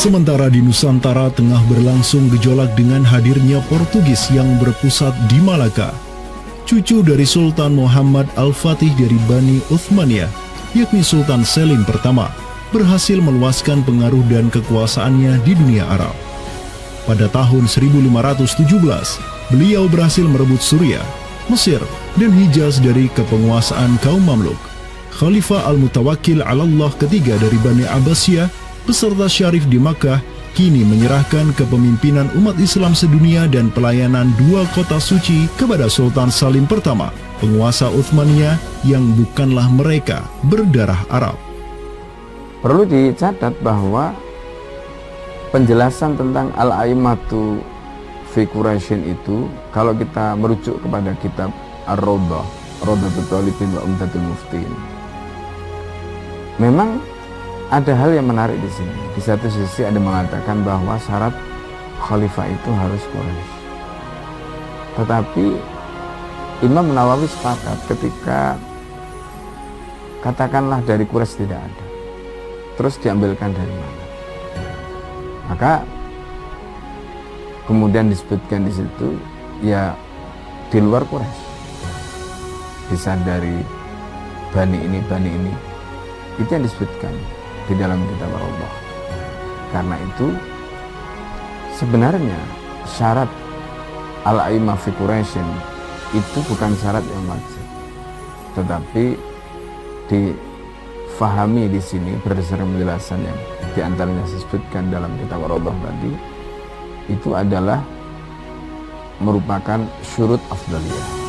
Sementara di Nusantara tengah berlangsung gejolak dengan hadirnya Portugis yang berpusat di Malaka. Cucu dari Sultan Muhammad Al-Fatih dari Bani Uthmaniyah, yakni Sultan Selim pertama, berhasil meluaskan pengaruh dan kekuasaannya di dunia Arab. Pada tahun 1517, beliau berhasil merebut Suriah, Mesir, dan Hijaz dari kepenguasaan kaum Mamluk. Khalifah Al-Mutawakkil 'alallah ketiga dari Bani Abbasiyah beserta Syarif di Makkah kini menyerahkan kepemimpinan umat Islam sedunia dan pelayanan dua kota suci kepada Sultan Salim pertama, penguasa Uthmaniyah yang bukanlah mereka berdarah Arab. Perlu dicatat bahwa penjelasan tentang Al-A'immatu fi Quraisyin itu, kalau kita merujuk kepada kitab Ar-Rawdah, Rawdatul Thalibin wa Umdatul Muftin, memang ada hal yang menarik di sini. Di satu sisi ada mengatakan bahwa syarat khalifah itu harus Quraisy. Tetapi Imam Nawawi sepakat ketika katakanlah dari Quraisy tidak ada, terus diambilkan dari mana? Maka kemudian disebutkan di situ ya di luar Quraisy, bisa dari bani ini itu yang disebutkan di dalam kitab Allah. Karena itu sebenarnya syarat al-a'immah fi Quraisyin itu bukan syarat yang wajib, tetapi difahami di sini berdasarkan penjelasan yang diantaranya disebutkan dalam kitab Allah tadi, itu adalah merupakan syurut afdaliyah.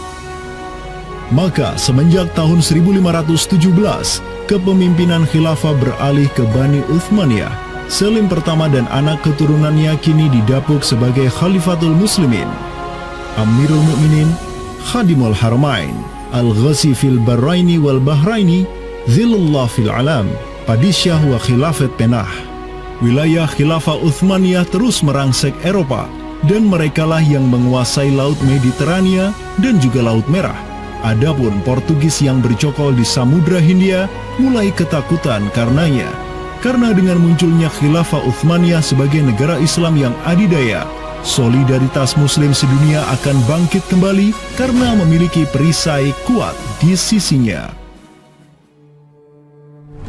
Maka semenjak tahun 1517, kepemimpinan khilafah beralih ke Bani Uthmaniyah. Selim pertama dan anak keturunannya kini didapuk sebagai Khalifatul Muslimin. Amirul Mukminin, Khadimul Haramain, Al-Ghazi fil Barraini wal Bahraini, Zilullah fil Alam, Padisyah wa Khilafat Penah. Wilayah khilafah Uthmaniyah terus merangsek Eropa, dan merekalah yang menguasai Laut Mediterania dan juga Laut Merah. Adapun Portugis yang bercokol di Samudra Hindia mulai ketakutan karenanya. Karena dengan munculnya khilafah Uthmaniyah sebagai negara Islam yang adidaya, solidaritas Muslim sedunia akan bangkit kembali karena memiliki perisai kuat di sisinya.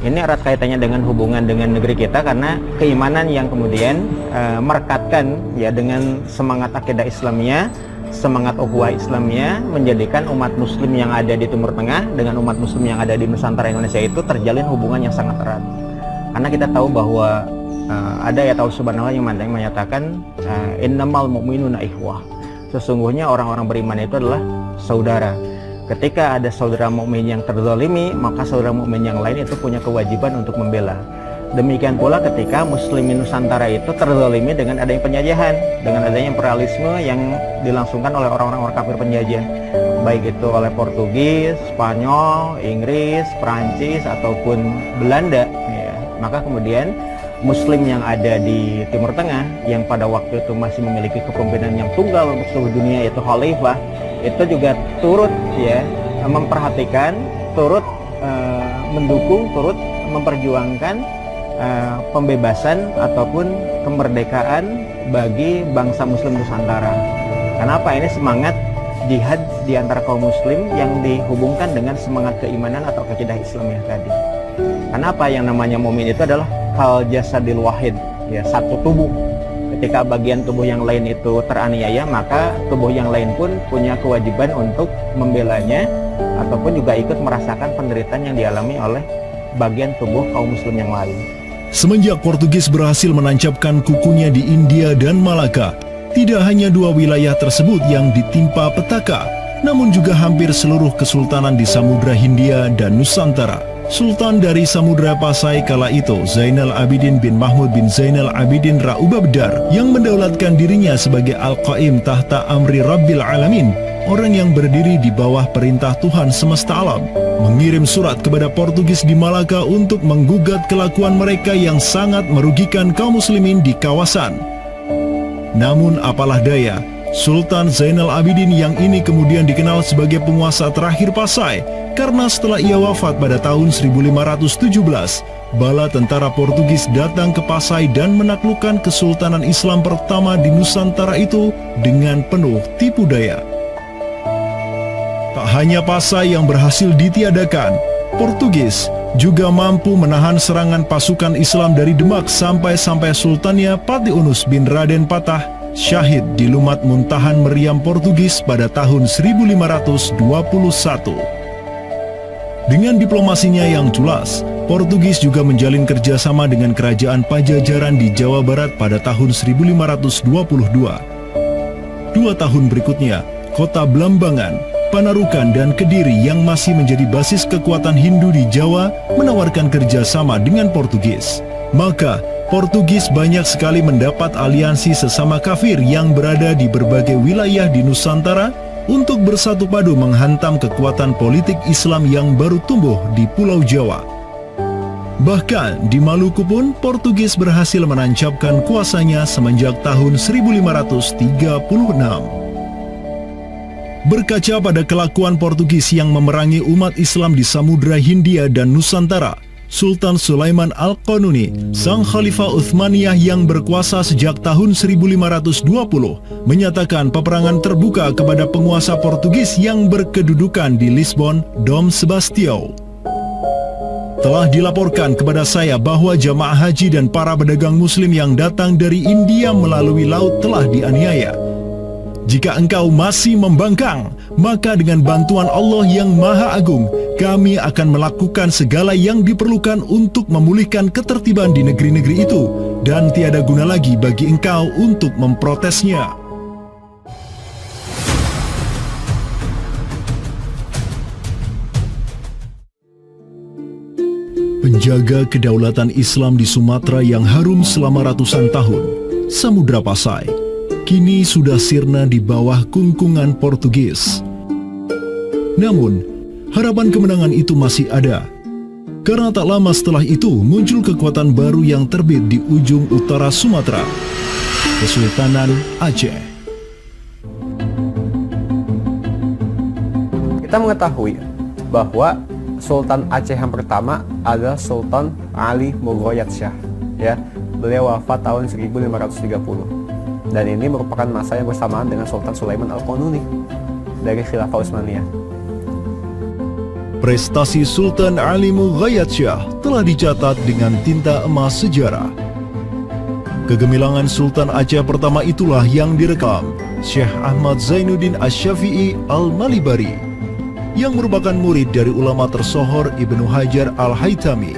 Ini erat kaitannya dengan hubungan dengan negeri kita, karena keimanan yang kemudian merekatkan ya dengan semangat akidah Islamiyah, semangat ukhuwah Islamiyah, menjadikan umat Muslim yang ada di Timur Tengah dengan umat Muslim yang ada di Nusantara Indonesia itu terjalin hubungan yang sangat erat. Karena kita tahu bahwa ada ayat Allah Subhanahu wa Ta'ala yang menyatakan innamal mu'minuna ikhwah. Sesungguhnya orang-orang beriman itu adalah saudara. Ketika ada saudara mukmin yang terzalimi, maka saudara mukmin yang lain itu punya kewajiban untuk membela. Demikian pula ketika muslimin Nusantara itu terzalimi dengan adanya penjajahan, dengan adanya imperialisme yang dilangsungkan oleh orang-orang kafir penjajah, baik itu oleh Portugis, Spanyol, Inggris, Perancis ataupun Belanda ya. Maka kemudian Muslim yang ada di Timur Tengah yang pada waktu itu masih memiliki kepemimpinan yang tunggal untuk seluruh dunia, yaitu khalifah, itu juga turut ya memperhatikan, turut mendukung, turut memperjuangkan pembebasan ataupun kemerdekaan bagi bangsa Muslim Nusantara. Kenapa? Ini semangat jihad di antara kaum Muslim yang dihubungkan dengan semangat keimanan atau akidah Islamiyah tadi. Kenapa? Yang namanya mukmin itu adalah kal jasadil wahid, ya, satu tubuh. Ketika bagian tubuh yang lain itu teraniaya, maka tubuh yang lain pun punya kewajiban untuk membelanya ataupun juga ikut merasakan penderitaan yang dialami oleh bagian tubuh kaum Muslim yang lain. Semenjak Portugis berhasil menancapkan kukunya di India dan Malaka, tidak hanya dua wilayah tersebut yang ditimpa petaka, namun juga hampir seluruh kesultanan di Samudra Hindia dan Nusantara. Sultan dari Samudra Pasai kala itu, Zainal Abidin bin Mahmud bin Zainal Abidin Ra'ubabdar, yang mendaulatkan dirinya sebagai Al-Qaim tahta Amri Rabbil Alamin, orang yang berdiri di bawah perintah Tuhan semesta alam, mengirim surat kepada Portugis di Malaka untuk menggugat kelakuan mereka yang sangat merugikan kaum muslimin di kawasan. Namun apalah daya, Sultan Zainal Abidin yang ini kemudian dikenal sebagai penguasa terakhir Pasai, karena setelah ia wafat pada tahun 1517, bala tentara Portugis datang ke Pasai dan menaklukkan Kesultanan Islam pertama di Nusantara itu dengan penuh tipu daya. Tak hanya Pasai yang berhasil ditiadakan, Portugis juga mampu menahan serangan pasukan Islam dari Demak sampai Sultannya Patiunus bin Raden Patah syahid di Lumat Muntahan meriam Portugis pada tahun 1521. Dengan diplomasinya yang culas, Portugis juga menjalin kerjasama dengan kerajaan Pajajaran di Jawa Barat pada tahun 1522. 2 tahun berikutnya, kota Blambangan, Panarukan, dan Kediri yang masih menjadi basis kekuatan Hindu di Jawa menawarkan kerjasama dengan Portugis. Maka, Portugis banyak sekali mendapat aliansi sesama kafir yang berada di berbagai wilayah di Nusantara untuk bersatu padu menghantam kekuatan politik Islam yang baru tumbuh di Pulau Jawa. Bahkan di Maluku pun Portugis berhasil menancapkan kuasanya semenjak tahun 1536. Berkaca pada kelakuan Portugis yang memerangi umat Islam di Samudra Hindia dan Nusantara, Sultan Sulaiman Al-Qanuni, sang Khalifah Uthmaniyah yang berkuasa sejak tahun 1520, menyatakan peperangan terbuka kepada penguasa Portugis yang berkedudukan di Lisbon, Dom Sebastião. Telah dilaporkan kepada saya bahwa jamaah haji dan para pedagang muslim yang datang dari India melalui laut telah dianiaya. Jika engkau masih membangkang, maka dengan bantuan Allah yang Maha Agung, kami akan melakukan segala yang diperlukan untuk memulihkan ketertiban di negeri-negeri itu, dan tiada guna lagi bagi engkau untuk memprotesnya. Penjaga kedaulatan Islam di Sumatera yang harum selama ratusan tahun, Samudra Pasai, kini sudah sirna di bawah kungkungan Portugis. Namun, harapan kemenangan itu masih ada. Karena tak lama setelah itu muncul kekuatan baru yang terbit di ujung utara Sumatera, Kesultanan Aceh. Kita mengetahui bahwa Sultan Aceh yang pertama adalah Sultan Ali Mughayat Shah. Ya, beliau wafat tahun 1530. Dan ini merupakan masa yang bersamaan dengan Sultan Sulaiman Al-Qanuni dari Khilafah Utsmaniyah. Prestasi Sultan Ali Mughayat Shah telah dicatat dengan tinta emas sejarah. Kegemilangan Sultan Aceh pertama itulah yang direkam Syekh Ahmad Zainuddin Asy-Syafi'i Al-Malibari, yang merupakan murid dari ulama tersohor Ibnu Hajar Al-Haytami.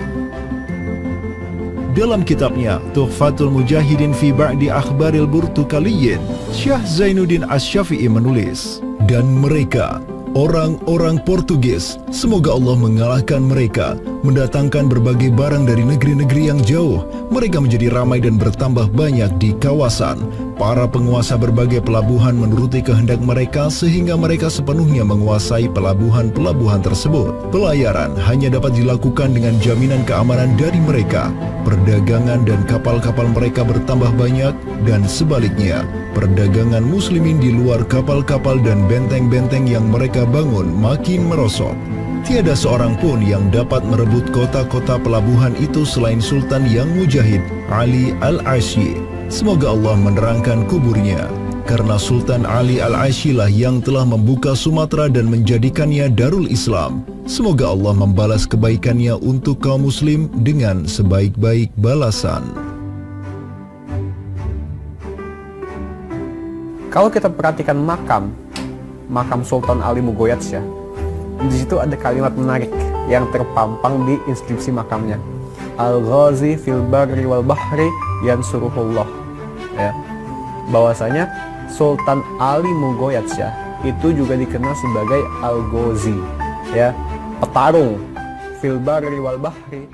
Dalam kitabnya Tuhfatul Mujahidin fi Ba'di Akhbaril Burtukaliyin, Syekh Zainuddin Asy-Syafi'i menulis, dan mereka, orang-orang Portugis, semoga Allah mengalahkan mereka, mendatangkan berbagai barang dari negeri-negeri yang jauh. Mereka menjadi ramai dan bertambah banyak di kawasan. Para penguasa berbagai pelabuhan menuruti kehendak mereka sehingga mereka sepenuhnya menguasai pelabuhan-pelabuhan tersebut. Pelayaran hanya dapat dilakukan dengan jaminan keamanan dari mereka. Perdagangan dan kapal-kapal mereka bertambah banyak, dan sebaliknya, perdagangan muslimin di luar kapal-kapal dan benteng-benteng yang mereka bangun makin merosot. Tiada seorang pun yang dapat merebut kota-kota pelabuhan itu selain Sultan yang mujahid, Ali Al-Asy. Semoga Allah menerangkan kuburnya, karena Sultan Ali Al-Asy lah yang telah membuka Sumatera dan menjadikannya Darul Islam. Semoga Allah membalas kebaikannya untuk kaum muslim dengan sebaik-baik balasan. Kalau kita perhatikan makam Sultan Ali Mughayat Shah, di situ ada kalimat menarik yang terpampang di inskripsi makamnya. Al-Ghazi fil barri wal bahri yansuruhullah. Ya, bahwasanya Sultan Ali Mughayat Shah itu juga dikenal sebagai Al-Ghazi, ya, petarung fil barri wal bahri